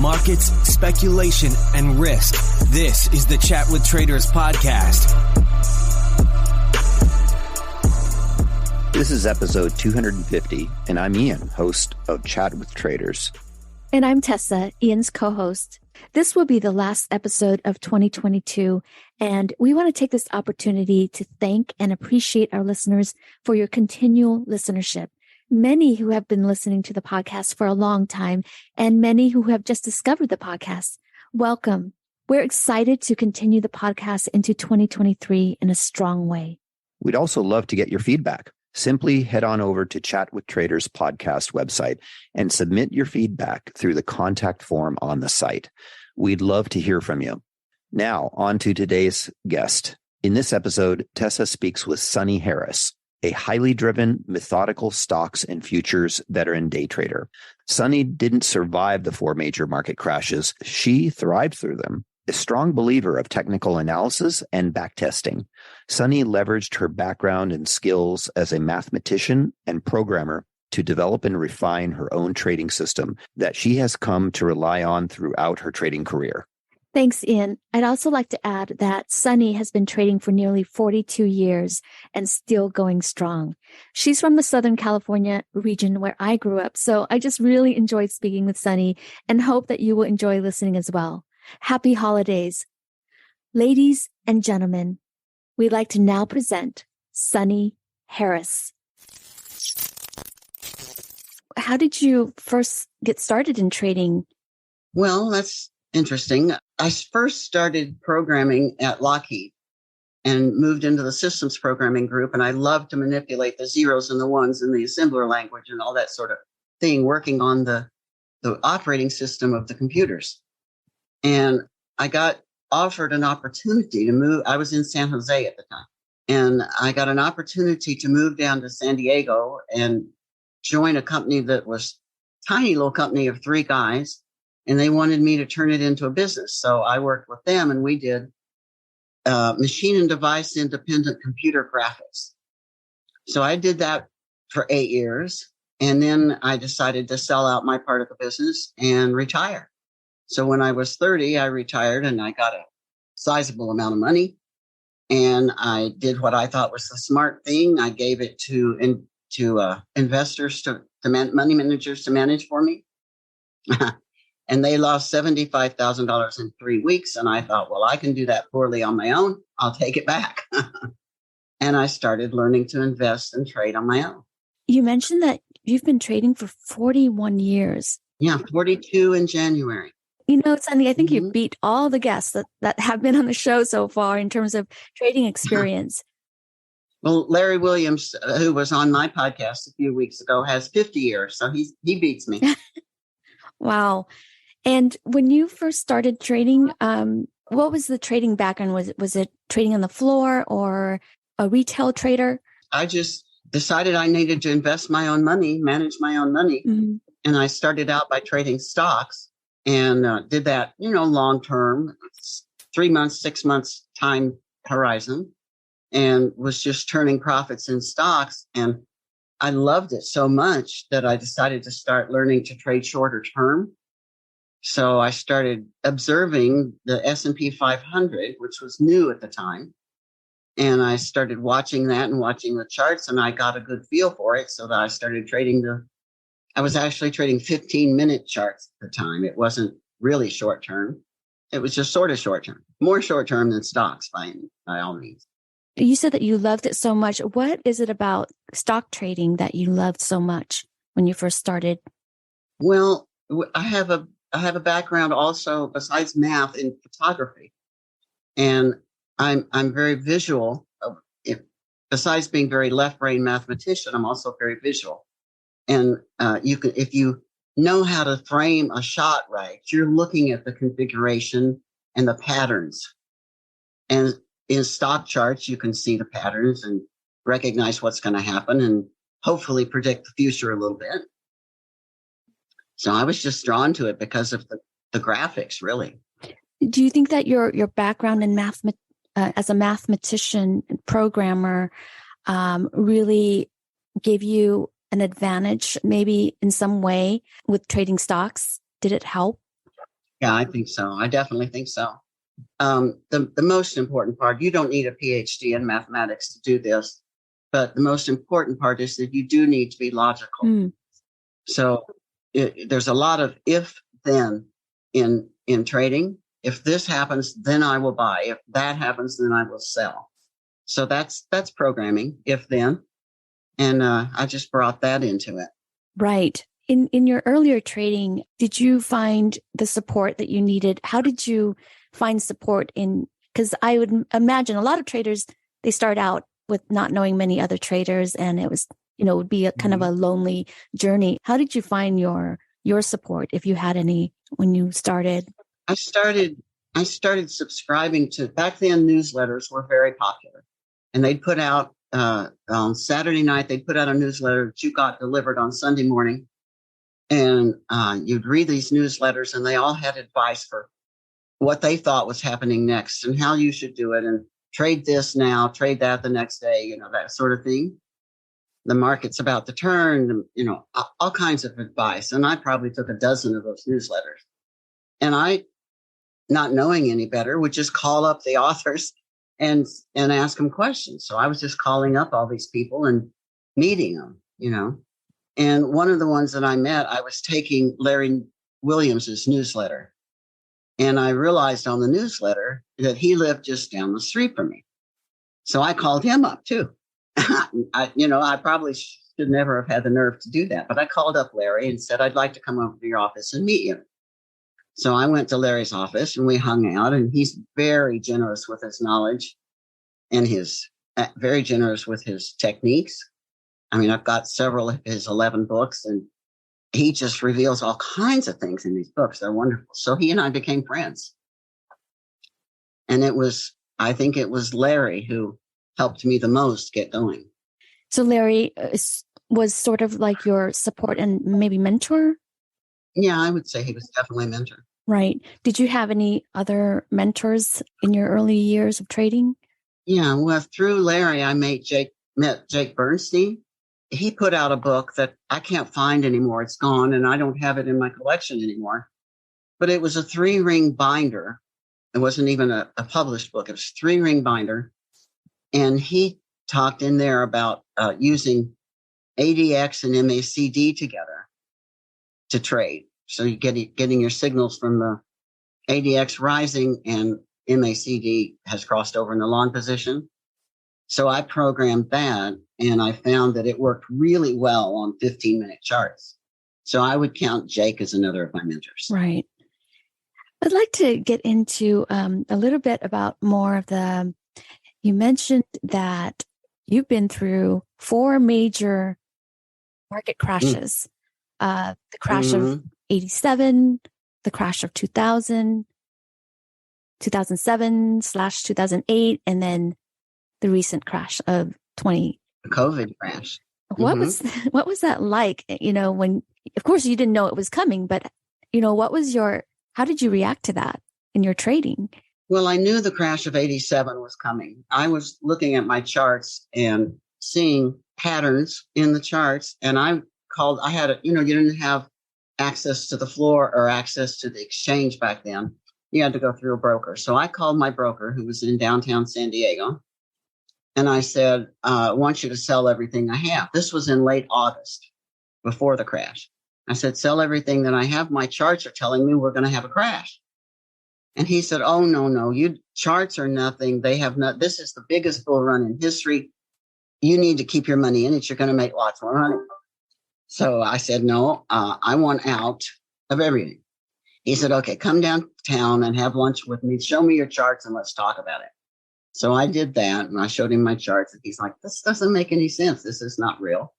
markets, speculation, and risk. This is the Chat with Traders podcast. This is episode 250, and I'm Ian, host of Chat with Traders. And I'm Tessa, Ian's co-host. This will be the last episode of 2022, and we want to take this opportunity to thank and appreciate our listeners for your continual listenership. Many who have been listening to the podcast for a long time, and many who have just discovered the podcast. Welcome. We're excited to continue the podcast into 2023 in a strong way. We'd also love to get your feedback. Simply head on over to Chat with Traders podcast website and submit your feedback through the contact form on the site. We'd love to hear from you. Now, on to today's guest. In this episode, Tessa speaks with Sunny Harris, a highly driven, methodical stocks and futures veteran day trader. Sunny didn't survive the four major market crashes. She thrived through them. A strong believer of technical analysis and backtesting, Sunny leveraged her background and skills as a mathematician and programmer to develop and refine her own trading system that she has come to rely on throughout her trading career. Thanks, Ian. I'd also like to add that Sunny has been trading for nearly 42 years and still going strong. She's from the Southern California region where I grew up, so I just really enjoyed speaking with Sunny and hope that you will enjoy listening as well. Happy holidays. Ladies and gentlemen, we'd like to now present Sunny Harris. How did you first get started in trading? Well, that's interesting. I first started programming at Lockheed and moved into the systems programming group. And I loved to manipulate the zeros and the ones in the assembler language and all that sort of thing, working on the operating system of the computers. And I got offered an opportunity to move. I was in San Jose at the time. And I got an opportunity to move down to San Diego and join a company that was a tiny little company of three guys. And they wanted me to turn it into a business. So I worked with them and we did machine and device independent computer graphics. So I did that for 8 years. And then I decided to sell out my part of the business and retire. So when I was 30, I retired and I got a sizable amount of money. And I did what I thought was the smart thing. I gave it to investors, to money managers to manage for me. And they lost $75,000 in 3 weeks. And I thought, well, I can do that poorly on my own. I'll take it back. And I started learning to invest and trade on my own. You mentioned that you've been trading for 41 years. Yeah, 42 in January. You know, Sunny, I think you beat all the guests that have been on the show so far in terms of trading experience. Well, Larry Williams, who was on my podcast a few weeks ago, has 50 years. So he beats me. Wow. And when you first started trading, what was the trading background? Was it trading on the floor or a retail trader? I just decided I needed to invest my own money, manage my own money. Mm-hmm. And I started out by trading stocks. And did that, long term, 3 months, 6 months time horizon, and was just turning profits in stocks. And I loved it so much that I decided to start learning to trade shorter term. So I started observing the S&P 500, which was new at the time. And I started watching that and watching the charts, and I got a good feel for it. So that I started trading I was actually trading 15-minute charts at the time. It wasn't really short term. It was just sort of short term, more short term than stocks by all means. You said that you loved it so much. What is it about stock trading that you loved so much when you first started? Well, I have a background also besides math in photography, and I'm very visual. Besides being very left brain mathematician, I'm also very visual. And if you know how to frame a shot right, you're looking at the configuration and the patterns. And in stock charts, you can see the patterns and recognize what's going to happen and hopefully predict the future a little bit. So I was just drawn to it because of the graphics, really. Do you think that your background in as a mathematician and programmer really gave you an advantage maybe in some way with trading stocks? Did it help? Yeah, I think so. I definitely think so. The most important part, you don't need a PhD in mathematics to do this, but the most important part is that you do need to be logical. Mm. So there's a lot of if then in trading. If this happens, then I will buy. If that happens, then I will sell. So that's programming, if then. And I just brought that into it. Right. In your earlier trading, did you find the support that you needed? How did you find support because I would imagine a lot of traders, they start out with not knowing many other traders, and it was, it would be a kind of a lonely journey. How did you find your support, if you had any, when you started? I started subscribing to, back then newsletters were very popular, and they'd put out on Saturday night, they'd put out a newsletter that you got delivered on Sunday morning. And you'd read these newsletters, and they all had advice for what they thought was happening next and how you should do it, and trade this now, trade that the next day, that sort of thing. The market's about to turn, all kinds of advice. And I probably took a dozen of those newsletters. And I, not knowing any better, would just call up the authors and ask them questions. So I was just calling up all these people and meeting them, And one of the ones that I met, I was taking Larry Williams's newsletter. And I realized on the newsletter that he lived just down the street from me. So I called him up too. I probably should never have had the nerve to do that. But I called up Larry and said, I'd like to come over to your office and meet you. So I went to Larry's office and we hung out, and he's very generous with his knowledge and very generous with his techniques. I mean, I've got several of his 11 books, and he just reveals all kinds of things in these books. They're wonderful. So he and I became friends. And I think it was Larry who helped me the most get going. So Larry was sort of like your support and maybe mentor? Yeah, I would say he was definitely a mentor. Right. Did you have any other mentors in your early years of trading? Yeah, well, through Larry, I met Jake Bernstein. He put out a book that I can't find anymore. It's gone, and I don't have it in my collection anymore. But it was a 3-ring binder. It wasn't even a published book. It was a 3-ring binder. And he talked in there about using ADX and MACD together to trade. So you getting your signals from the ADX rising, and MACD has crossed over in the long position. So I programmed that, and I found that it worked really well on 15-minute charts. So I would count Jake as another of my mentors. Right. I'd like to get into a little bit about more of you mentioned that you've been through 4 major market crashes. The crash of 87, the crash of 2000, 2007/2008, and then the recent crash of The COVID crash. What was that like? When, of course, you didn't know it was coming, but how did you react to that in your trading? Well, I knew the crash of 87 was coming. I was looking at my charts and seeing patterns in the charts, and you didn't have access to the floor or access to the exchange back then. You had to go through a broker. So I called my broker, who was in downtown San Diego, and I said, I want you to sell everything I have. This was in late August, before the crash. I said, sell everything that I have. My charts are telling me we're going to have a crash. And he said, oh, no, charts are nothing. They have not. This is the biggest bull run in history. You need to keep your money in it. You're going to make lots more money. So I said, no, I want out of everything. He said, okay, come downtown and have lunch with me. Show me your charts and let's talk about it. So I did that, and I showed him my charts, and he's like, this doesn't make any sense. This is not real.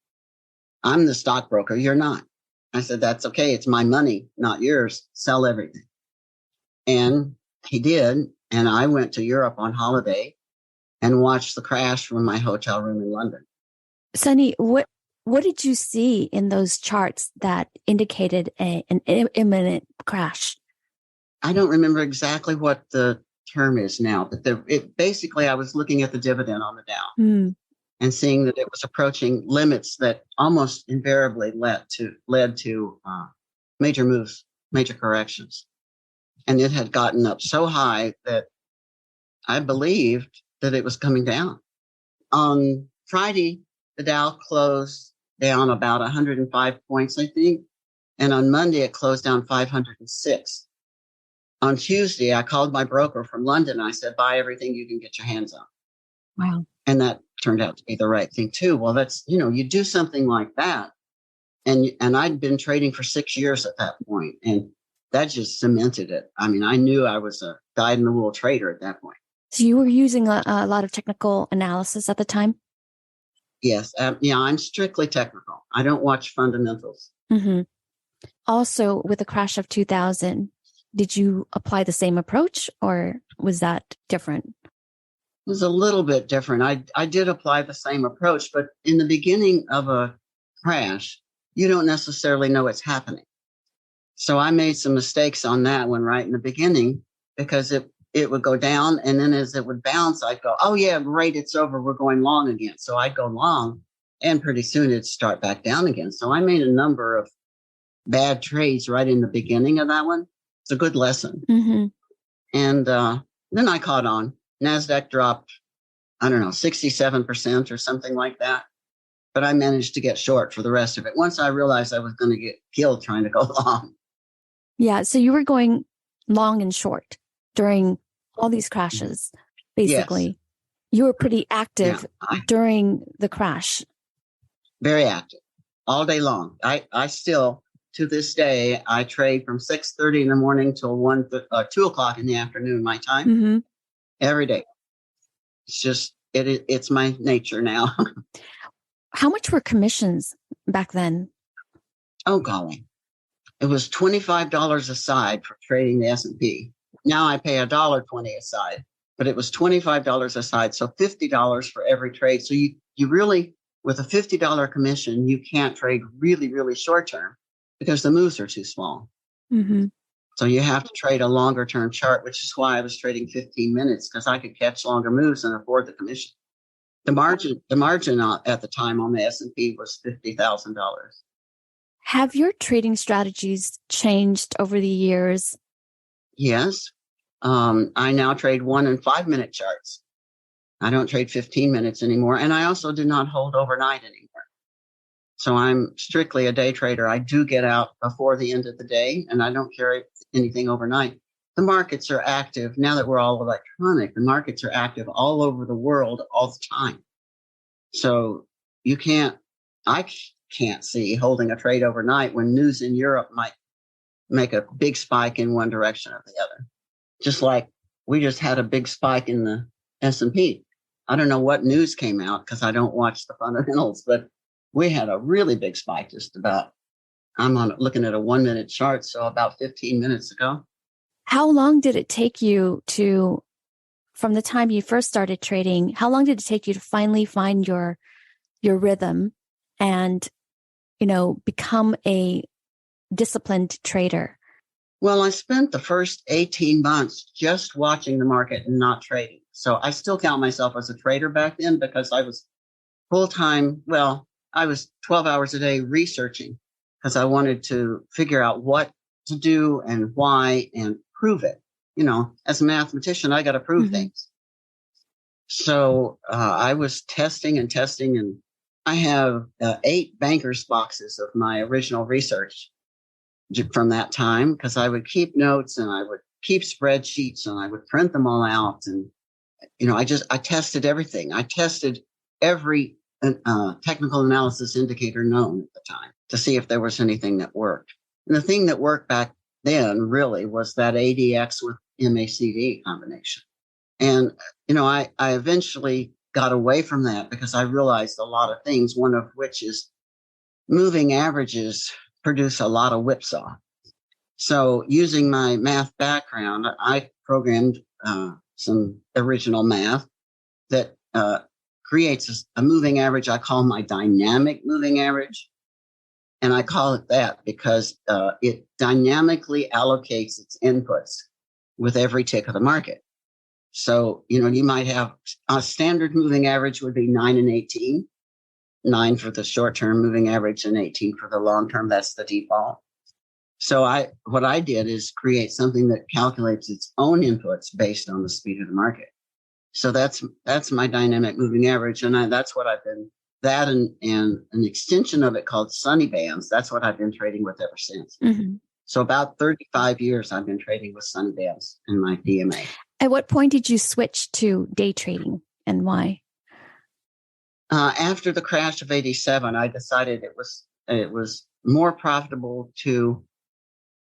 I'm the stockbroker. You're not. I said, that's okay. It's my money, not yours. Sell everything. And he did. And I went to Europe on holiday and watched the crash from my hotel room in London. Sonny, what did you see in those charts that indicated an imminent crash? I don't remember exactly what the term is now, but basically I was looking at the dividend on the Dow and seeing that it was approaching limits that almost invariably led to major moves, major corrections. And it had gotten up so high that I believed that it was coming down. On Friday, the Dow closed down about 105 points, I think. And on Monday, it closed down 506. On Tuesday, I called my broker from London. I said, buy everything you can get your hands on. Wow. And that turned out to be the right thing too. Well, that's, you do something like that. And I'd been trading for 6 years at that point, and that just cemented it. I mean, I knew I was a dyed-in-the-wool trader at that point. So you were using a lot of technical analysis at the time? Yes. I'm strictly technical. I don't watch fundamentals. Mm-hmm. Also, with the crash of 2000, did you apply the same approach, or was that different? It was a little bit different. I did apply the same approach, but in the beginning of a crash, you don't necessarily know it's happening. So I made some mistakes on that one right in the beginning, because it would go down, and then as it would bounce, I'd go, oh yeah, great, it's over, we're going long again. So I'd go long, and pretty soon it'd start back down again. So I made a number of bad trades right in the beginning of that one. It's a good lesson. Mm-hmm. And then I caught on. NASDAQ dropped, 67% or something like that. But I managed to get short for the rest of it once I realized I was going to get killed trying to go long. Yeah. So you were going long and short during all these crashes, basically. Yes. You were pretty active during the crash. Very active all day long. I still, to this day, I trade from 6:30 in the morning till 2 o'clock in the afternoon, my time, Mm-hmm. every day. It's just, it's my nature now. How much were commissions back then? Oh, golly. It was $25 a side for trading the S&P. Now I pay $1.20 a side, but it was $25 a side. So $50 for every trade. So you really, with a $50 commission, you can't trade really, really short term because the moves are too small. Mm-hmm. So you have to trade a longer term chart, which is why I was trading 15 minutes, because I could catch longer moves and afford the commission. The margin at the time on the S&P was $50,000. Have your trading strategies changed over the years? Yes. I now trade 1 and 5 minute charts. I don't trade 15 minutes anymore. And I also do not hold overnight anymore. So I'm strictly a day trader. I do get out before the end of the day, and I don't carry anything overnight. The markets are active. Now that we're all electronic, the markets are active all over the world all the time. So I can't see holding a trade overnight when news in Europe might make a big spike in one direction or the other. Just like we just had a big spike in the S&P. I don't know what news came out because I don't watch the fundamentals, but we had a really big spike just about, looking at a 1 minute chart, so about 15 minutes ago. How long did it take you from the time you first started trading, how long did it take you to finally find your rhythm and, become a disciplined trader? Well, I spent the first 18 months just watching the market and not trading. So I still count myself as a trader back then because I was full-time. Well, I was 12 hours a day researching because I wanted to figure out what to do and why and prove it. As a mathematician, I got to prove things. So I was testing, and I have 8 banker's boxes of my original research from that time because I would keep notes and I would keep spreadsheets and I would print them all out. And, I tested everything. I tested every technical analysis indicator known at the time to see if there was anything that worked. And the thing that worked back then really was that ADX with MACD combination. And, I eventually got away from that because I realized a lot of things, one of which is moving averages produce a lot of whipsaw. So using my math background, I programmed some original math that creates a moving average I call my dynamic moving average. And I call it that because it dynamically allocates its inputs with every tick of the market. So, you might have a standard moving average would be 9 and 18, 9 for the short-term moving average and 18 for the long-term. That's the default. So what I did is create something that calculates its own inputs based on the speed of the market. So that's my dynamic moving average. And that's what I've been, that and an extension of it called Sunny Bands. That's what I've been trading with ever since. Mm-hmm. So about 35 years, I've been trading with Sunny Bands in my DMA. At what point did you switch to day trading and why? After the crash of 87, I decided it was more profitable to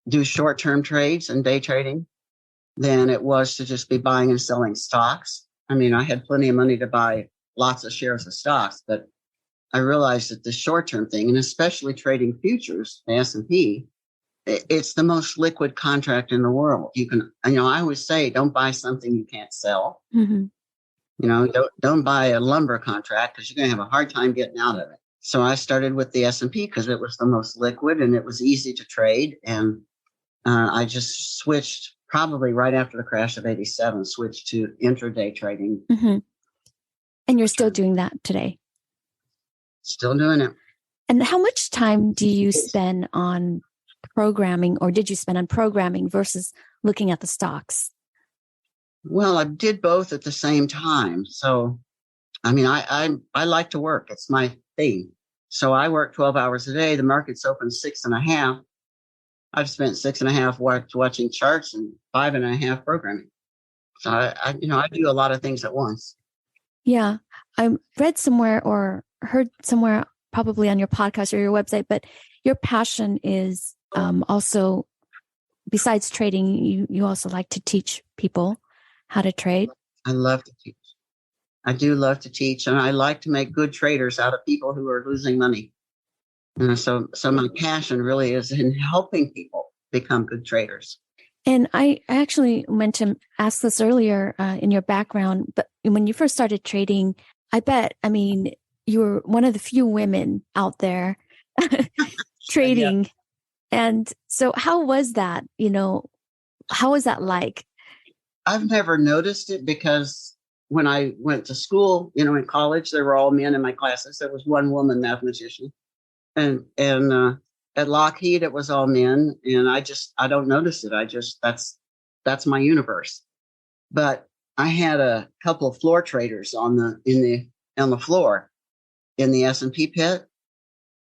do short-term trades and day trading than it was to just be buying and selling stocks. I mean, I had plenty of money to buy lots of shares of stocks, but I realized that the short-term thing, and especially trading futures, the S&P, it's the most liquid contract in the world. You can, I always say, don't buy something you can't sell. Mm-hmm. Don't buy a lumber contract because you're going to have a hard time getting out of it. So I started with the S&P because it was the most liquid and it was easy to trade. And I just switched probably right after the crash of 87, switched to intraday trading. Mm-hmm. And you're still doing that today? Still doing it. And how much time do you spend on programming, or did you spend on programming versus looking at the stocks? Well, I did both at the same time. So, I mean, I like to work. It's my thing. So I work 12 hours a day. The market's open 6.5. I've spent 6.5 watching charts and 5.5 programming. So I do a lot of things at once. Yeah. I read somewhere or heard somewhere, probably on your podcast or your website, but your passion is also, besides trading, you also like to teach people how to trade. I love to teach. I do love to teach, and I like to make good traders out of people who are losing money. So my passion really is in helping people become good traders. And I actually meant to ask this earlier in your background, but when you first started trading, you were one of the few women out there trading. Yeah. And so how was that? How was that like? I've never noticed it because when I went to school, in college, there were all men in my classes. There was one woman mathematician. And at Lockheed, it was all men. And I don't notice it. That's my universe. But I had a couple of floor traders on the floor in the S&P pit.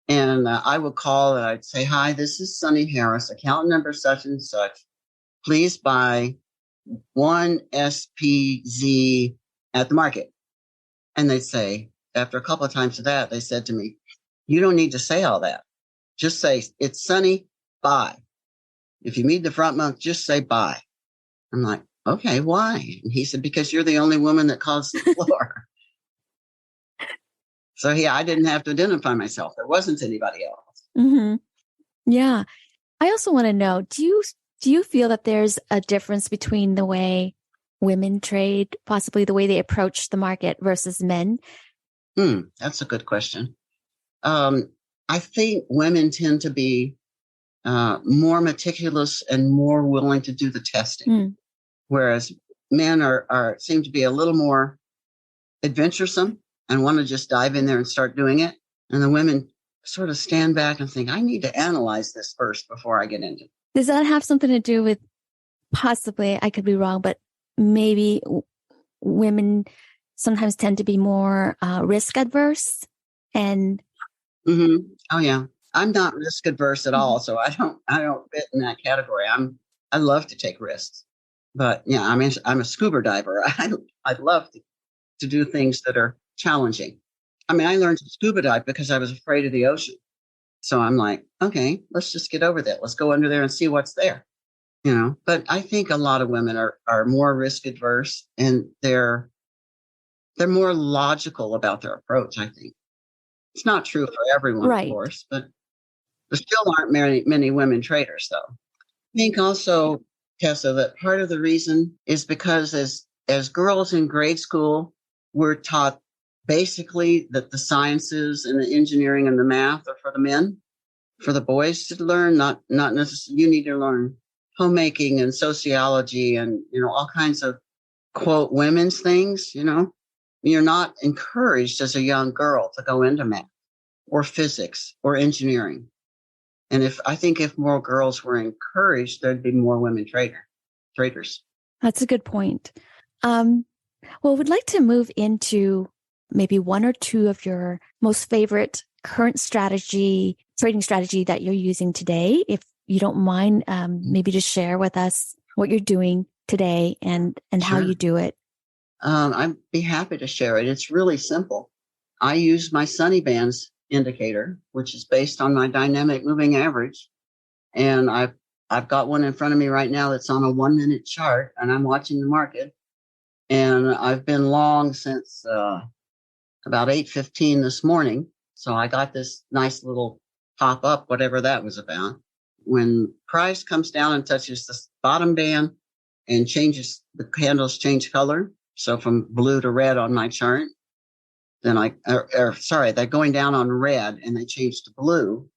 And I would call and I'd say, "Hi, this is Sonny Harris, account number such and such. Please buy 1 SPZ at the market." And they'd say, after a couple of times of that, they said to me, "You don't need to say all that. Just say, it's Sonny, buy. If you meet the front month, just say buy." I'm like, "Okay, why?" And he said, "Because you're the only woman that calls the floor." So I didn't have to identify myself. There wasn't anybody else. Mm-hmm. Yeah. I also want to know, do you feel that there's a difference between the way women trade, possibly the way they approach the market versus men? That's a good question. I think women tend to be more meticulous and more willing to do the testing, whereas men seem to be a little more adventuresome and want to just dive in there and start doing it. And the women sort of stand back and think, "I need to analyze this first before I get into it." Does that have something to do with, possibly, I could be wrong, but maybe women sometimes tend to be more risk adverse? And Mm-hmm. Oh yeah, I'm not risk adverse at all, so I don't fit in that category. I love to take risks, but yeah, I'm a scuba diver. I'd love to do things that are challenging. I mean, I learned to scuba dive because I was afraid of the ocean. So I'm like, okay, let's just get over that. Let's go under there and see what's there. But I think a lot of women are more risk adverse, and they're more logical about their approach, I think. It's not true for everyone, right, of course, but there still aren't many women traders, though. I think also, Tessa, that part of the reason is because as girls in grade school, we're taught basically that the sciences and the engineering and the math are for the men, for the boys to learn, not necessarily. You need to learn homemaking and sociology and, all kinds of, quote, women's things, You're not encouraged as a young girl to go into math or physics or engineering. And if more girls were encouraged, there'd be more women traders. That's a good point. We'd like to move into maybe one or two of your most favorite current trading strategy that you're using today. If you don't mind, maybe just share with us what you're doing today and how you do it. I'd be happy to share it. It's really simple. I use my Sunny Bands indicator, which is based on my dynamic moving average. And I've got one in front of me right now that's on a 1 minute chart, and I'm watching the market. And I've been long since about 8:15 this morning. So I got this nice little pop up, whatever that was about. When price comes down and touches the bottom band and the candles change color. So from blue to red on my chart, then they're going down on red and they change to blue,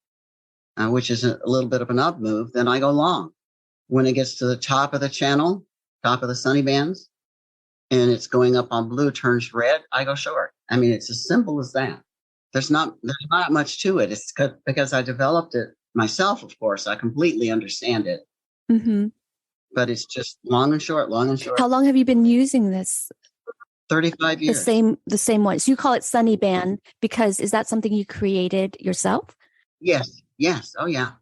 which is a little bit of an up move. Then I go long. When it gets to the top of the channel, top of the Sunny Bands, and it's going up on blue, turns red, I go short. I mean, it's as simple as that. There's not much to it. It's because I developed it myself, of course. I completely understand it. Mm-hmm. But it's just long and short, long and short. How long have you been using this? 35 years. The same one. So you call it Sunny Band because is that something you created yourself? Yes. Oh, yeah.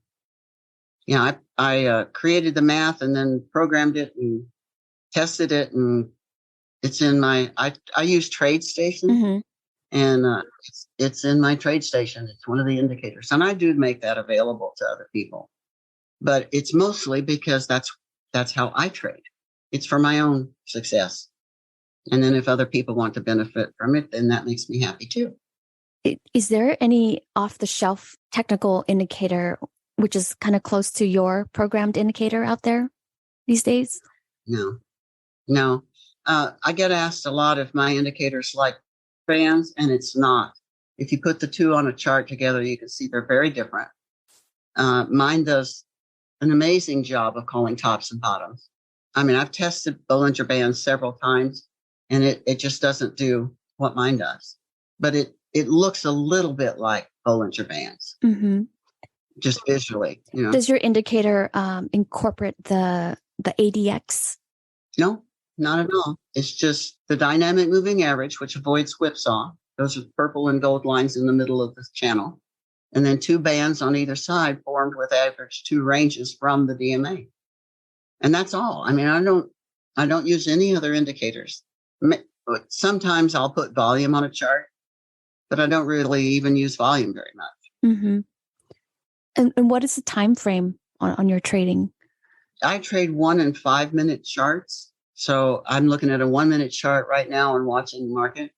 Yeah, I created the math and then programmed it and tested it, and it's in I use TradeStation, mm-hmm. and it's in my TradeStation. It's one of the indicators, and I do make that available to other people, but it's mostly because that's how I trade. It's for my own success, and then if other people want to benefit from it, then that makes me happy too. Is there any off-the-shelf technical indicator which is kind of close to your programmed indicator out there these days? No. I get asked a lot if my indicators like bands, and it's not. If you put the two on a chart together, you can see they're very different. Mine does an amazing job of calling tops and bottoms. I mean, I've tested Bollinger Bands several times, and it just doesn't do what mine does. But it looks a little bit like Bollinger Bands, mm-hmm. just visually. Does your indicator incorporate the ADX? No, not at all. It's just the dynamic moving average, which avoids whipsaw. Those are purple and gold lines in the middle of the channel. And then two bands on either side formed with average two ranges from the DMA. And that's all. I mean, I don't use any other indicators. Sometimes I'll put volume on a chart, but I don't really even use volume very much. Mm-hmm. And what is the time frame on your trading? I trade 1 and 5 minute charts. So I'm looking at a 1 minute chart right now and watching the market.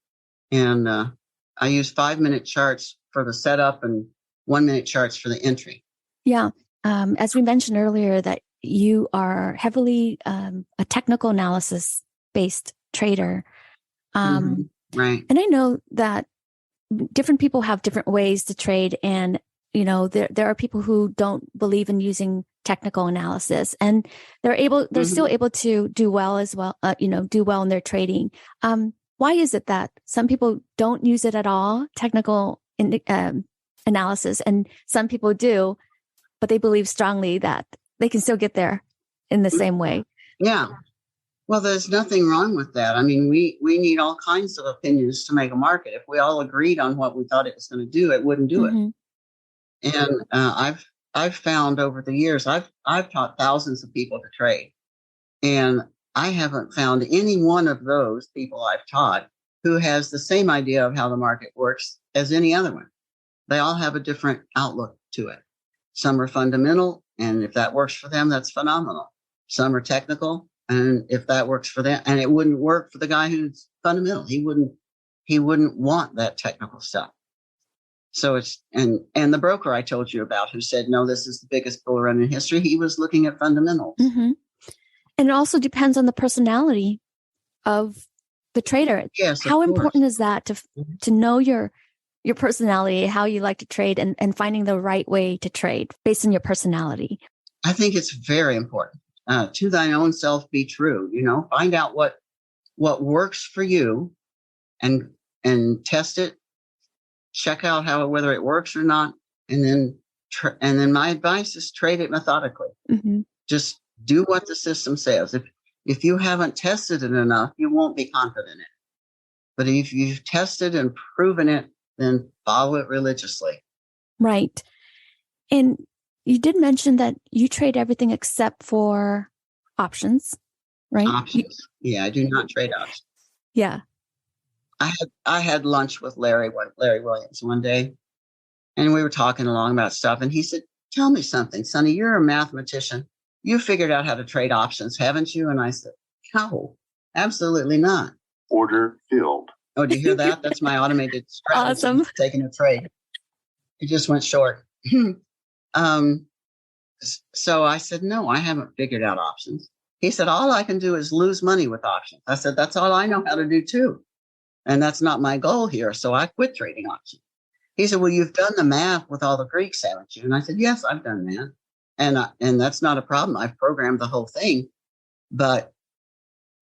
And I use 5 minute charts for the setup and 1 minute charts for the entry. Yeah. As we mentioned earlier, that you are heavily a technical analysis based trader. Right. And I know that different people have different ways to trade. And, there are people who don't believe in using technical analysis, and they're still able to do well as well, do well in their trading. Why is it that some people don't use it at all, technical analysis, and some people do, but they believe strongly that they can still get there in the same way? Yeah. Well, there's nothing wrong with that. I mean, we need all kinds of opinions to make a market. If we all agreed on what we thought it was going to do, it wouldn't do it. And I've found over the years, I've taught thousands of people to trade, and I haven't found any one of those people I've taught who has the same idea of how the market works as any other one. They all have a different outlook to it. Some are fundamental, and if that works for them, that's phenomenal. Some are technical, and if that works for them, and it wouldn't work for the guy who's fundamental, he wouldn't want that technical stuff. So it's, and the broker I told you about who said, no, this is the biggest bull run in history, he was looking at fundamentals. Mm-hmm. And it also depends on the personality of the trader. Yes, how important is that to know your personality, how you like to trade, and finding the right way to trade based on your personality? I think it's very important. To thine own self be true. Find out what works for you, and test it. Check out whether it works or not, and then and then my advice is trade it methodically. Mm-hmm. Just do what the system says. If you haven't tested it enough, you won't be confident in it. But if you've tested and proven it, then follow it religiously. Right. And you did mention that you trade everything except for options, right? Options. Yeah, I do not trade options. Yeah. I had lunch with Larry Williams one day, and we were talking along about stuff. And he said, "Tell me something, Sonny. You're a mathematician. You figured out how to trade options, haven't you?" And I said, "No, absolutely not." Order filled. Oh, do you hear that? That's my automated strategy. Awesome. Taking a trade. It just went short. So I said, "No, I haven't figured out options." He said, "All I can do is lose money with options." I said, "That's all I know how to do too. And that's not my goal here. So I quit trading options." He said, "Well, you've done the math with all the Greeks, haven't you?" And I said, "Yes, I've done that. And that's not a problem. I've programmed the whole thing. But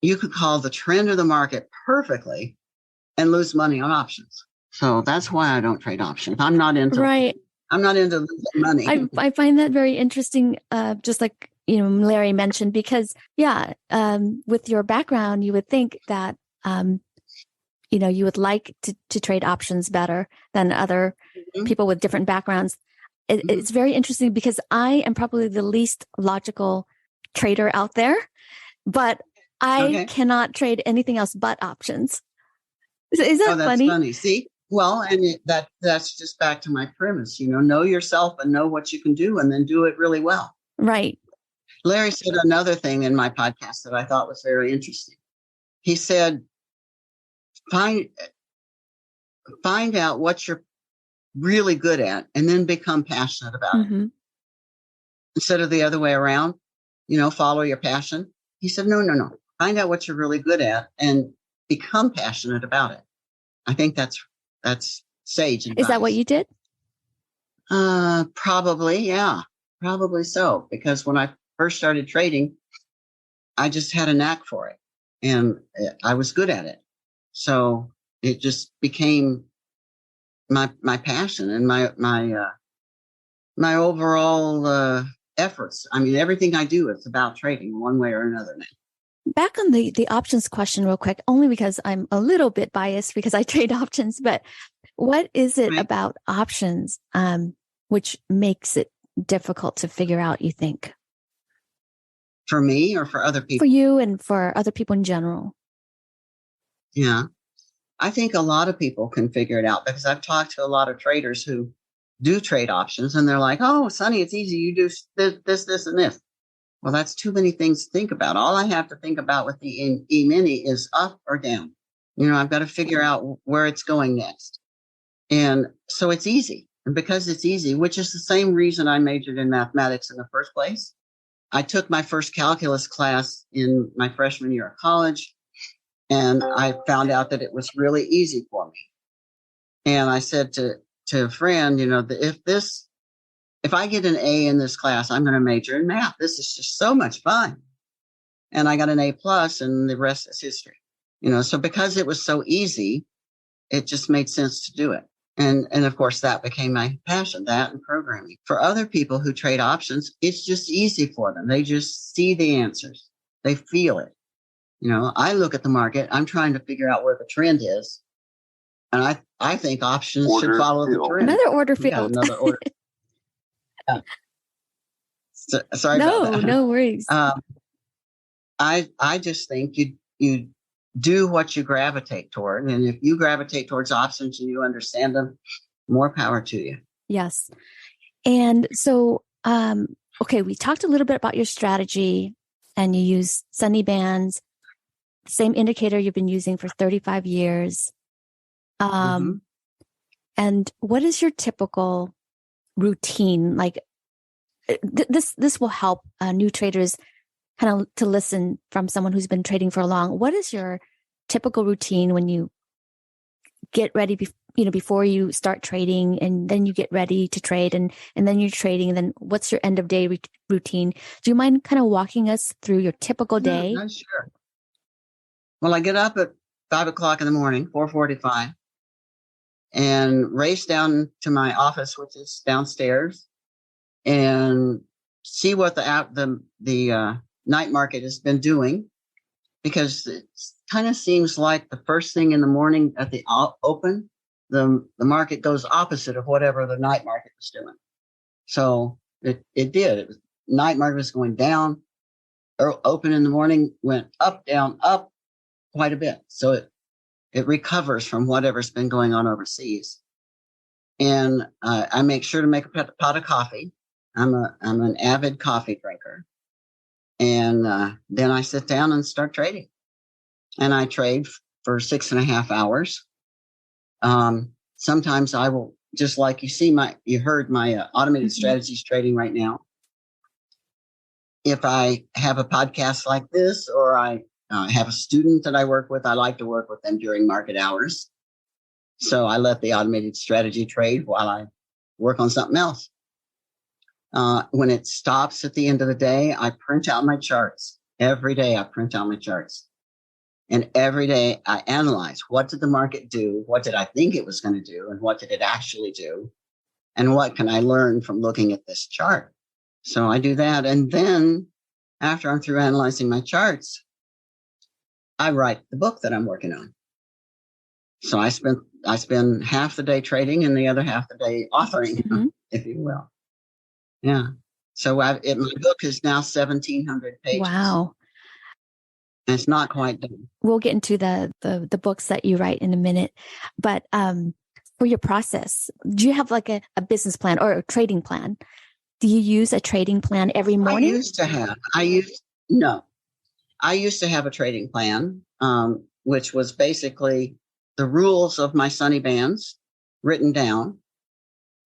you could call the trend of the market perfectly and lose money on options." So that's why I don't trade options. I'm not into losing money. I find that very interesting, just like, Larry mentioned, because, with your background, you would think that, you would like to trade options better than other people with different backgrounds. It's very interesting because I am probably the least logical trader out there, but I cannot trade anything else but options. Is that that's funny? funny. See? Well, and that's just back to my premise, know yourself and know what you can do and then do it really well. Right. Larry said another thing in my podcast that I thought was very interesting. He said, find out what you're really good at and then become passionate about it. Instead of the other way around, follow your passion. He said, no. Find out what you're really good at and become passionate about it. I think that's sage advice. Is that what you did? Probably, yeah. Probably so. Because when I first started trading, I just had a knack for it. And I was good at it. So it just became my passion and my overall efforts. I mean, everything I do is about trading one way or another now. Back on the options question real quick, only because I'm a little bit biased because I trade options, but what is it about options which makes it difficult to figure out, you think? For me or for other people? For you and for other people in general. Yeah. I think a lot of people can figure it out because I've talked to a lot of traders who do trade options and they're like, "Oh, Sonny, it's easy. You do this, and this." Well, that's too many things to think about. All I have to think about with the E-mini is up or down. I've got to figure out where it's going next. And so it's easy. And because it's easy, which is the same reason I majored in mathematics in the first place. I took my first calculus class in my freshman year of college, and I found out that it was really easy for me. And I said to a friend, if I get an A in this class, I'm going to major in math. This is just so much fun. And I got an A+, and the rest is history. So because it was so easy, it just made sense to do it. And of course, that became my passion, that and programming. For other people who trade options, it's just easy for them. They just see the answers. They feel it. I look at the market. I'm trying to figure out where the trend is. And I think options should follow the trend. Another order field. Yeah, another order. Sorry about that. No worries. I just think you do what you gravitate toward. And if you gravitate towards options and you understand them, more power to you. Yes. And so, we talked a little bit about your strategy and you use Sunny Bands, same indicator you've been using for 35 years. And what is your typical routine? Like this will help new traders kind of to listen from someone who's been trading for long. What is your typical routine when you get ready, before you start trading, and then you get ready to trade, and then you're trading, and then what's your end of day routine? Do you mind kind of walking us through your typical day? No, sure. Well, I get up at 5 o'clock in the morning, 4:45, and race down to my office, which is downstairs. and see what the night market has been doing, because it kind of seems like the first thing in the morning at the open, the market goes opposite of whatever the night market was doing. So it did. Night market was going down. Open in the morning went up, down, up quite a bit. So it recovers from whatever's been going on overseas. And I make sure to make a pot of coffee. I'm an avid coffee drinker. And then I sit down and start trading. And I trade for 6.5 hours. Sometimes I will, just like you heard my automated strategies trading right now. If I have a podcast like this, or I have a student that I work with, I like to work with them during market hours. So I let the automated strategy trade while I work on something else. When it stops at the end of the day, I print out my charts. Every day I print out my charts. And every day I analyze, what did the market do? What did I think it was going to do? And what did it actually do? And what can I learn from looking at this chart? So I do that. And then after I'm through analyzing my charts, I write the book that I'm working on. So I spend half the day trading and the other half the day authoring, if you will. Yeah. So my book is now 1,700 pages. Wow. And it's not quite done. We'll get into the books that you write in a minute. But for your process, do you have like a business plan or a trading plan? Do you use a trading plan every morning? I used to have a trading plan, which was basically the rules of my Sunny Bands written down.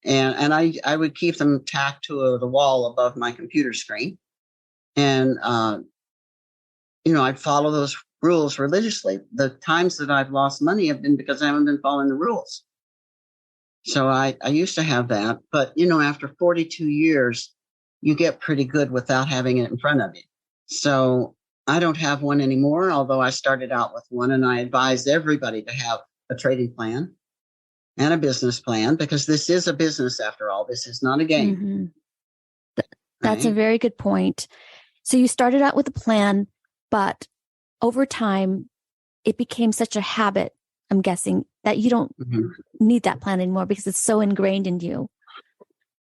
And I would keep them tacked to the wall above my computer screen. And, I'd follow those rules religiously. The times that I've lost money have been because I haven't been following the rules. So I used to have that. But, after 42 years, you get pretty good without having it in front of you. So I don't have one anymore, although I started out with one, and I advise everybody to have a trading plan and a business plan, because this is a business after all. This is not a game. Mm-hmm. That's a very good point. So you started out with a plan, but over time, it became such a habit, I'm guessing, that you don't need that plan anymore because it's so ingrained in you,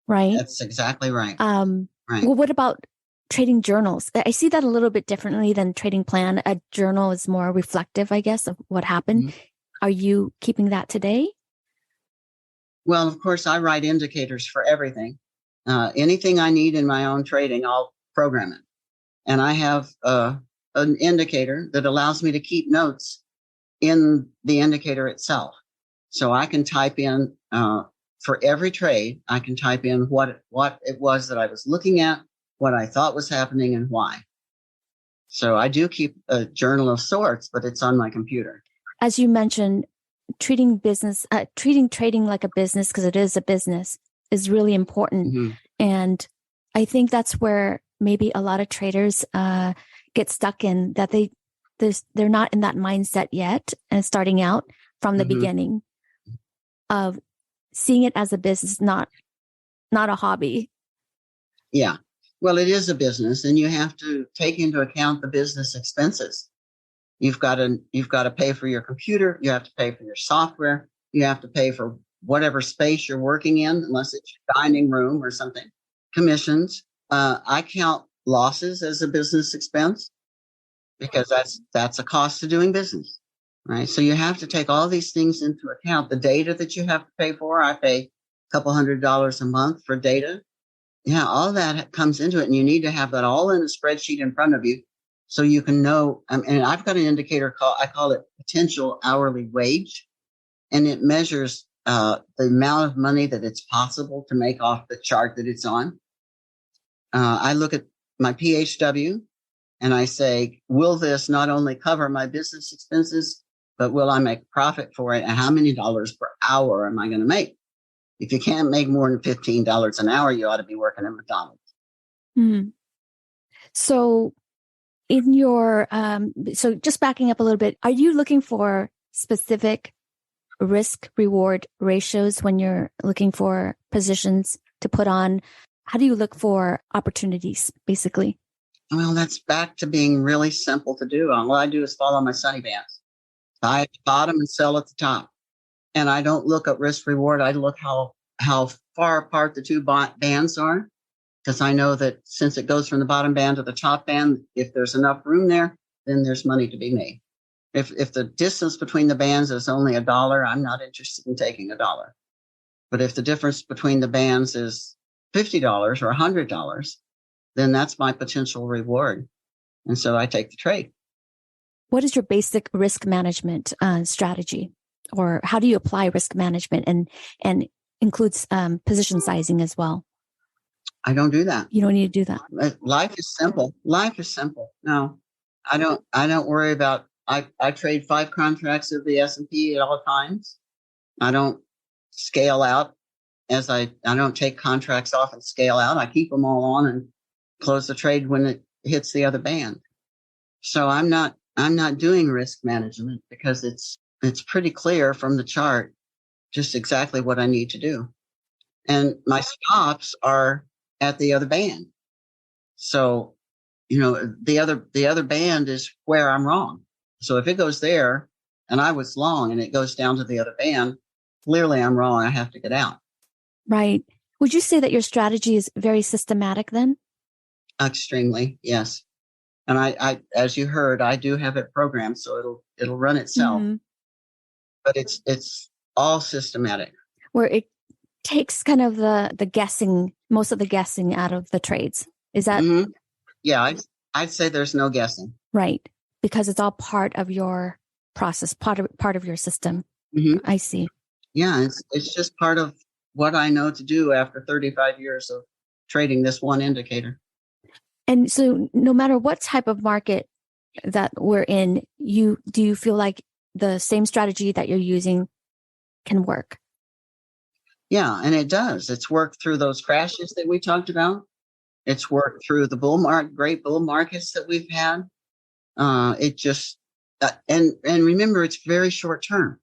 right? That's exactly right. Right. Well, what about trading journals? I see that a little bit differently than trading plan. A journal is more reflective, I guess, of what happened. Are you keeping that today? Well, of course, I write indicators for everything. Anything I need in my own trading, I'll program it. And I have an indicator that allows me to keep notes in the indicator itself. So I can type in, for every trade, I can type in what it was that I was looking at, what I thought was happening, and why. So I do keep a journal of sorts, but it's on my computer. As you mentioned, treating trading like a business, because it is a business, is really important. And I think that's where maybe a lot of traders get stuck in, that they're not in that mindset yet, and starting out from the beginning of seeing it as a business, not a hobby. Yeah. Well, it is a business, and you have to take into account the business expenses. You've got to pay for your computer. You have to pay for your software. You have to pay for whatever space you're working in, unless it's your dining room or something. Commissions. I count losses as a business expense because that's a cost to doing business, right? So you have to take all these things into account. The data that you have to pay for, I pay a couple $100 a month for data. Yeah, all that comes into it, and you need to have that all in a spreadsheet in front of you so you can know. And I've got an indicator I call it potential hourly wage, and it measures the amount of money that it's possible to make off the chart that it's on. I look at my PHW and I say, will this not only cover my business expenses, but will I make profit for it? And how many dollars per hour am I going to make? If you can't make more than $15 an hour, you ought to be working at McDonald's. So in your, so just backing up a little bit, are you looking for specific risk reward ratios when you're looking for positions to put on? How do you look for opportunities, basically? Well, that's back to being really simple to do. All I do is follow my sunny bands. Buy at the bottom and sell at the top. And I don't look at risk reward. I look how far apart the two bands are, because I know that since it goes from the bottom band to the top band, if there's enough room there, then there's money to be made. If the distance between the bands is only $1, I'm not interested in taking $1. But if the difference between the bands is $50 or $100, then that's my potential reward. And so I take the trade. What is your basic risk management strategy? Or how do you apply risk management and includes position sizing as well? I don't do that. You don't need to do that. Life is simple. Life is simple. No, I don't worry about, I trade 5 contracts of the S&P at all times. I don't scale out I don't take contracts off and scale out. I keep them all on and close the trade when it hits the other band. So I'm not doing risk management because it's pretty clear from the chart just exactly what I need to do. And my stops are at the other band. So, the other band is where I'm wrong. So if it goes there and I was long and it goes down to the other band, clearly I'm wrong. I have to get out. Right. Would you say that your strategy is very systematic then? Extremely, yes. And I as you heard, I do have it programmed, so it'll run itself. Mm-hmm. But it's all systematic. Where it takes kind of the guessing, most of the guessing out of the trades. Is that? Mm-hmm. Yeah, I'd say there's no guessing. Right. Because it's all part of your process, part of your system. Mm-hmm. I see. Yeah, it's just part of what I know to do after 35 years of trading this one indicator. And so no matter what type of market that we're in, do you feel like the same strategy that you're using can work? Yeah, and it does. It's worked through those crashes that we talked about. It's worked through the great bull markets that we've had. It just, and remember, it's very short term.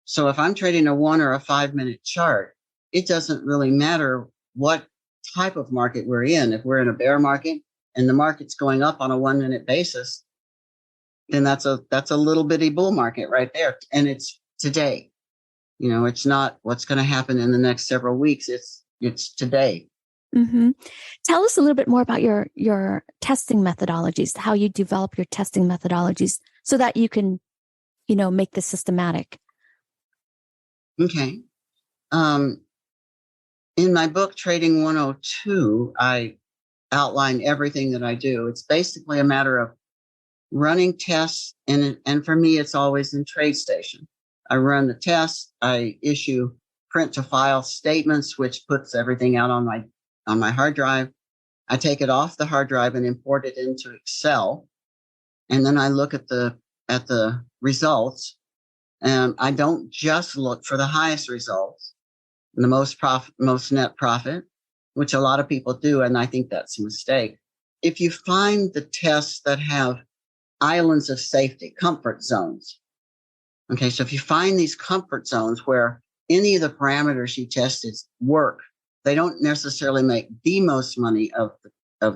So if I'm trading a 1 or a 5 minute chart, it doesn't really matter what type of market we're in. If we're in a bear market and the market's going up on a 1 minute basis, then that's a little bitty bull market right there. And it's today. It's not what's going to happen in the next several weeks. It's today. Mm-hmm. Tell us a little bit more about your testing methodologies, how you develop your testing methodologies so that you can, make this systematic. Okay. In my book, Trading 102, I outline everything that I do. It's basically a matter of running tests, and for me, it's always in TradeStation. I run the tests. I issue print to file statements, which puts everything out on my hard drive. I take it off the hard drive and import it into Excel, and then I look at the results. And I don't just look for the highest results, the most net profit, which a lot of people do, and I think that's a mistake. If you find the tests that have islands of safety, comfort zones, okay, so if you find these comfort zones where any of the parameters you tested work, they don't necessarily make the most money of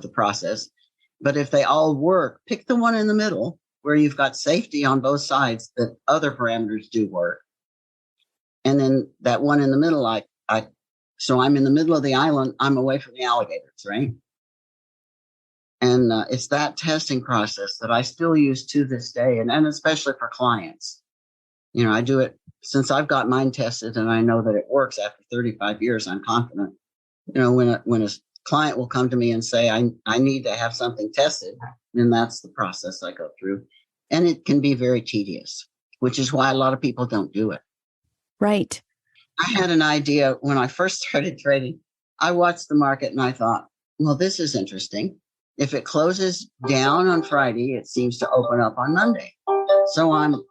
the process, but if they all work, pick the one in the middle where you've got safety on both sides that other parameters do work. And then that one in the middle, so I'm in the middle of the island, I'm away from the alligators, right? And it's that testing process that I still use to this day, and especially for clients. I do it since I've got mine tested and I know that it works after 35 years, I'm confident. When a client will come to me and say, I need to have something tested, then that's the process I go through. And it can be very tedious, which is why a lot of people don't do it. Right. I had an idea when I first started trading. I watched the market and I thought, well, this is interesting. If it closes down on Friday, it seems to open up on Monday. So I'm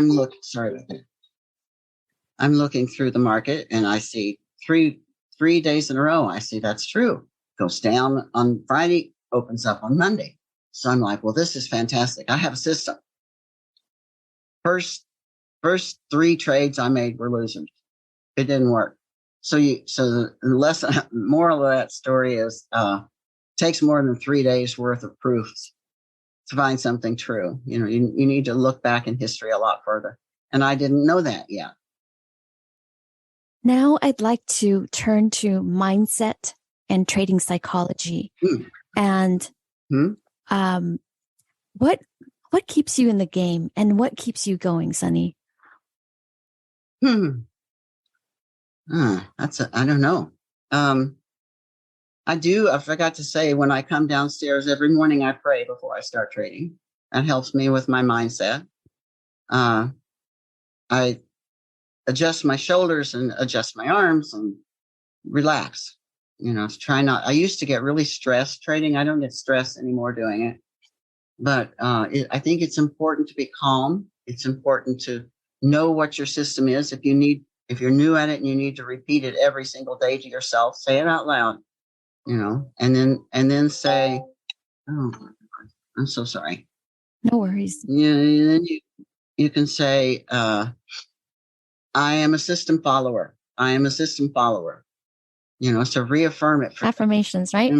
looking through the market and I see three days in a row. I see that's true. Goes down on Friday, opens up on Monday. So I'm like, well, this is fantastic. I have a system. First 3 trades I made were losers. It didn't work. So the lesson, moral of that story is, takes more than 3 days worth of proofs to find something true. You need to look back in history a lot further. And I didn't know that yet. Now I'd like to turn to mindset and trading psychology. And what keeps you in the game and what keeps you going, Sonny? I don't know. I forgot to say, when I come downstairs every morning, I pray before I start trading. That helps me with my mindset. I adjust my shoulders and adjust my arms and relax. I used to get really stressed trading. I don't get stressed anymore doing it. But I think it's important to be calm. It's important to know what your system is. If you're new at it and you need to repeat it every single day to yourself, say it out loud, and then say, "Oh, I'm so sorry." No worries. Then you can say, "I am a system follower. I am a system follower." So reaffirm it. Affirmations, right?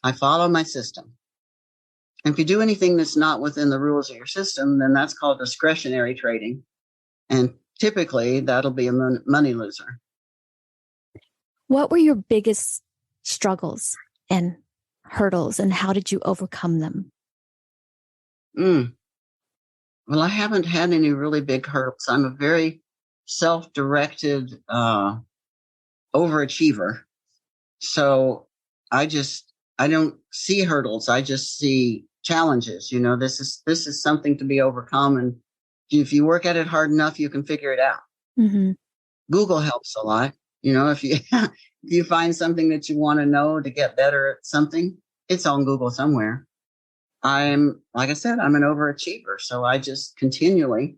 I follow my system. And if you do anything that's not within the rules of your system, then that's called discretionary trading. And typically that'll be a money loser. What were your biggest struggles and hurdles, and how did you overcome them? Well, I haven't had any really big hurdles. I'm a very self-directed overachiever. So I don't see hurdles. I just see challenges. This is something to be overcome. And if you work at it hard enough, you can figure it out. Mm-hmm. Google helps a lot. If you find something that you want to know to get better at something, it's on Google somewhere. Like I said, I'm an overachiever. So I just continually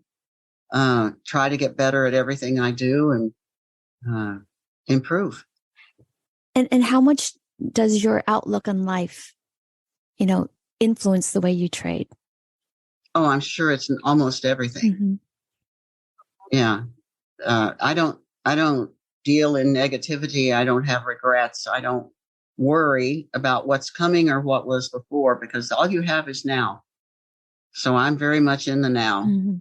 try to get better at everything I do and improve. And how much does your outlook on life, influence the way you trade? Oh, I'm sure it's in almost everything. Mm-hmm. Yeah. I don't deal in negativity. I don't have regrets. I don't worry about what's coming or what was before, because all you have is now. So I'm very much in the now. Mm-hmm.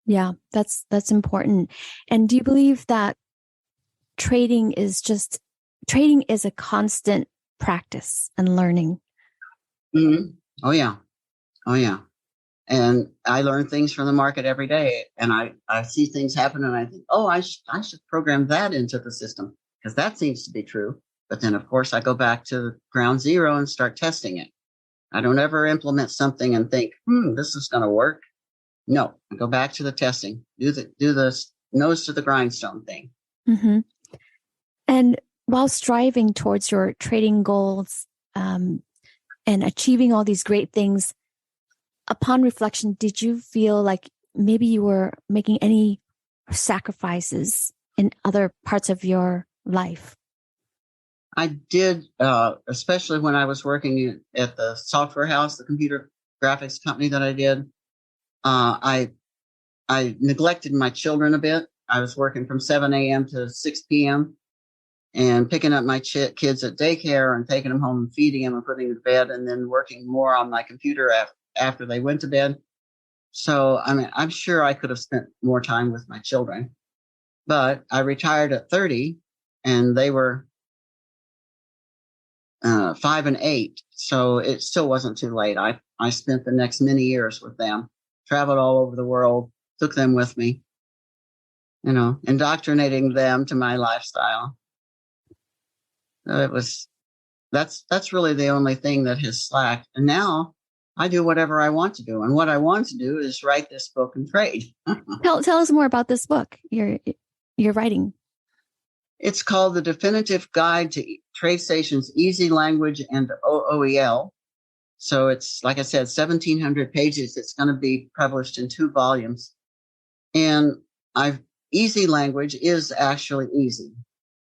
Yeah, that's important. And do you believe that trading is a constant practice and learning? Mm-hmm. Oh yeah. And I learn things from the market every day, and I see things happen and I think, oh, I should program that into the system because that seems to be true. But then of course I go back to ground zero and start testing it. I don't ever implement something and think, this is going to work. No, I go back to the testing, do the nose to the grindstone thing. Mm-hmm. And while striving towards your trading goals and achieving all these great things, upon reflection, did you feel like maybe you were making any sacrifices in other parts of your life? I did, especially when I was working at the software house, the computer graphics company that I did. I neglected my children a bit. I was working from 7 a.m. to 6 p.m. and picking up my kids at daycare and taking them home and feeding them and putting them to bed, and then working more on my computer after they went to bed. So, I'm sure I could have spent more time with my children, but I retired at 30 and they were 5 and 8. So it still wasn't too late. I spent the next many years with them, traveled all over the world, took them with me, indoctrinating them to my lifestyle. That's really the only thing that has slacked. And now I do whatever I want to do. And what I want to do is write this book and trade. Tell us more about this book you're writing. It's called The Definitive Guide to TradeStation's Easy Language and OOEL. So it's, like I said, 1,700 pages. It's going to be published in 2 volumes. And easy language is actually easy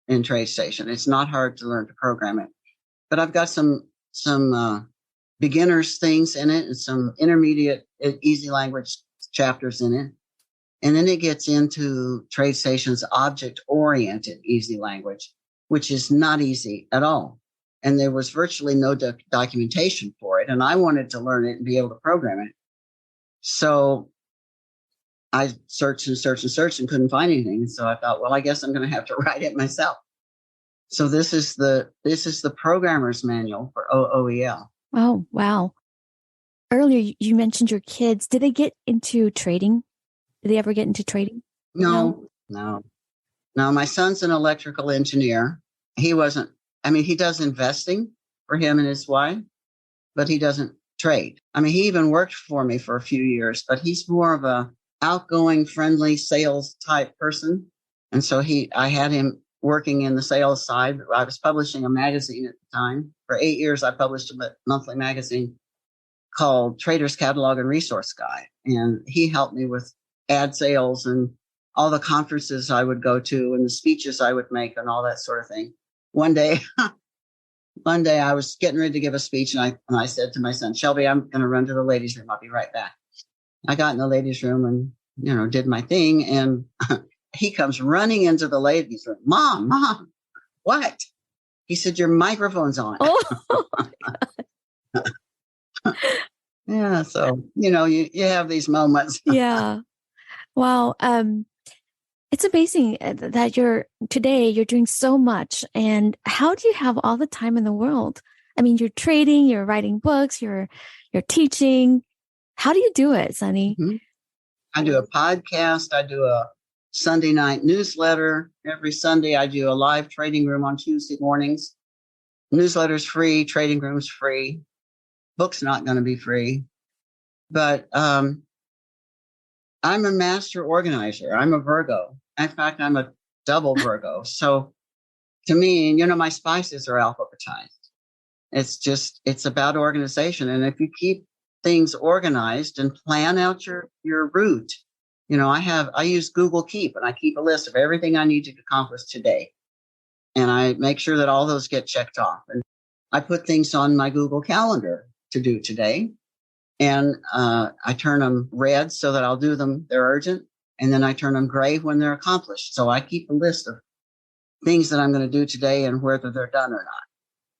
in TradeStation. It's not hard to learn to program it. But I've got some beginners things in it and some intermediate easy language chapters in it. And then it gets into TradeStation's object-oriented easy language, which is not easy at all. And there was virtually no documentation for it. And I wanted to learn it and be able to program it. So I searched and couldn't find anything. So I thought, well, I guess I'm going to have to write it myself. So this is the programmer's manual for OOEL. Oh, wow. Earlier, you mentioned your kids. Did they get into trading? Did they ever get into trading? No. My son's an electrical engineer. He does investing for him and his wife, but he doesn't trade. I mean, he even worked for me for a few years, but he's more of a outgoing, friendly sales type person. And so I had him working in the sales side. I was publishing a magazine at the time. For 8 years, I published a monthly magazine called Trader's Catalog and Resource Guide. And he helped me with ad sales and all the conferences I would go to and the speeches I would make and all that sort of thing. One day I was getting ready to give a speech and I said to my son, Shelby, I'm going to run to the ladies' room. I'll be right back. I got in the ladies' room and, did my thing. And he comes running into the ladies' room. Mom, what? He said, your microphone's on. Oh, yeah. So, you have these moments. yeah. Wow. It's amazing that you're doing so much. And how do you have all the time in the world? I mean, you're trading, you're writing books, you're teaching. How do you do it, Sonny? Mm-hmm. I do a podcast. I do a Sunday night newsletter. Every Sunday, I do a live trading room on Tuesday mornings. Newsletter's free. Trading room's free. Book's not going to be free. But I'm a master organizer. I'm a Virgo. In fact, I'm a double Virgo. So to me, my spices are alphabetized. It's about organization. And if you keep things organized and plan out your route, I use Google Keep and I keep a list of everything I need to accomplish today. And I make sure that all those get checked off. And I put things on my Google Calendar to do today. And I turn them red so that I'll do them. They're urgent. And then I turn them gray when they're accomplished. So I keep a list of things that I'm going to do today and whether they're done or not.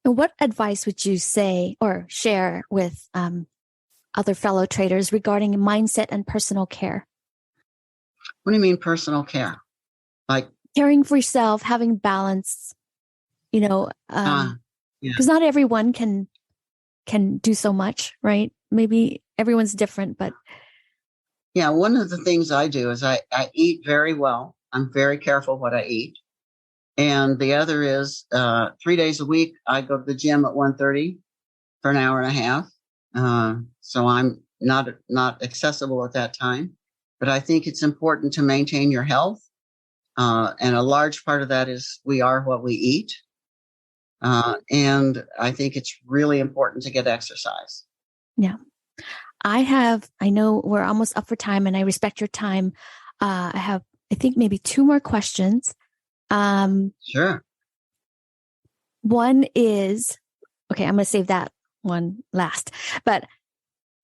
And what advice would you say or share with other fellow traders regarding mindset and personal care? What do you mean personal care? Like caring for yourself, having balance, because not everyone can do so much, right? Maybe everyone's different, but. Yeah, one of the things I do is I eat very well. I'm very careful what I eat. And the other is 3 days a week, I go to the gym at 1:30 for an hour and a half. So I'm not accessible at that time. But I think it's important to maintain your health. And a large part of that is we are what we eat. And I think it's really important to get exercise. Yeah. I know we're almost up for time and I respect your time. I think maybe 2 more questions. Sure. One is, okay, I'm going to save that one last, but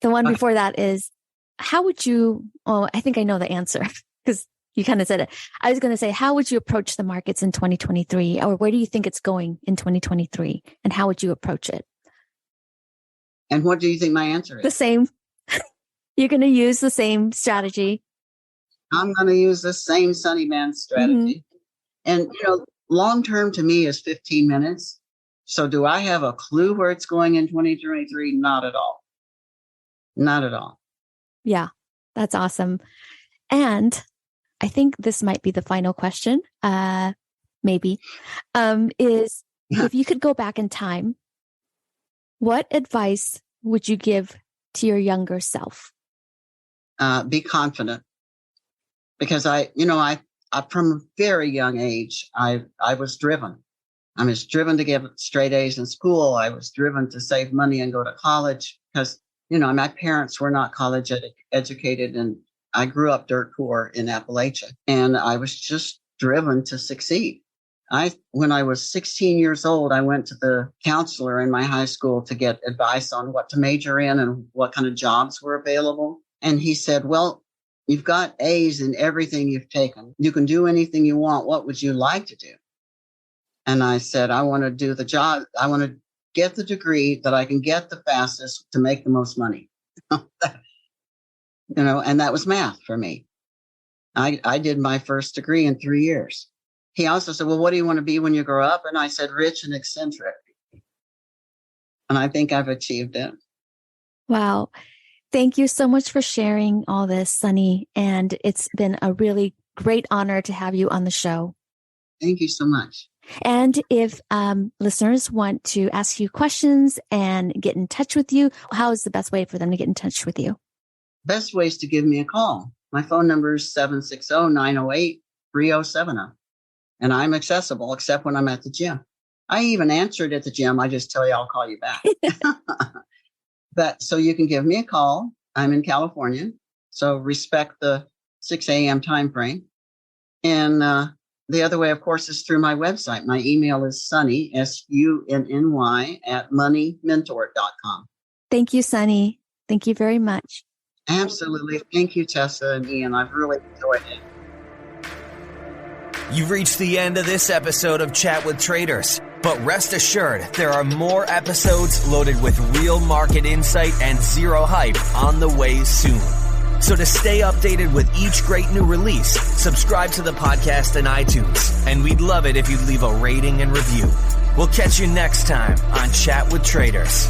the one before that is, how would you, I think I know the answer because you kind of said it. I was going to say, how would you approach the markets in 2023 or where do you think it's going in 2023 and how would you approach it? And what do you think my answer is? The same. You're going to use the same strategy. I'm going to use the same Sunny Man strategy. Mm-hmm. And, long term to me is 15 minutes. So do I have a clue where it's going in 2023? Not at all. Not at all. Yeah, that's awesome. And I think this might be the final question, maybe, is if you could go back in time, what advice would you give to your younger self? Be confident. Because I from a very young age, I was driven. I was driven to get straight A's in school. I was driven to save money and go to college because, my parents were not college educated and I grew up dirt poor in Appalachia and I was just driven to succeed. When I was 16 years old, I went to the counselor in my high school to get advice on what to major in and what kind of jobs were available. And he said, well, You've got A's in everything you've taken. You can do anything you want. What would you like to do? And I said, I want to do the job. I want to get the degree that I can get the fastest to make the most money. And that was math for me. I did my first degree in 3 years. He also said, well, what do you want to be when you grow up? And I said, rich and eccentric. And I think I've achieved it. Wow. Thank you so much for sharing all this, Sunny. And it's been a really great honor to have you on the show. Thank you so much. And if listeners want to ask you questions and get in touch with you, how is the best way for them to get in touch with you? Best way is to give me a call. My phone number is 760-908-3070. And I'm accessible except when I'm at the gym. I even answered at the gym. I just tell you I'll call you back. But so you can give me a call. I'm in California. So respect the 6 a.m. time frame. And the other way, of course, is through my website. My email is Sunny, SUNNY, @moneymentor.com. Thank you, Sunny. Thank you very much. Absolutely. Thank you, Tessa and Ian. I've really enjoyed it. You've reached the end of this episode of Chat with Traders, but rest assured there are more episodes loaded with real market insight and zero hype on the way soon. So to stay updated with each great new release, subscribe to the podcast in iTunes, and we'd love it if you'd leave a rating and review. We'll catch you next time on Chat with Traders.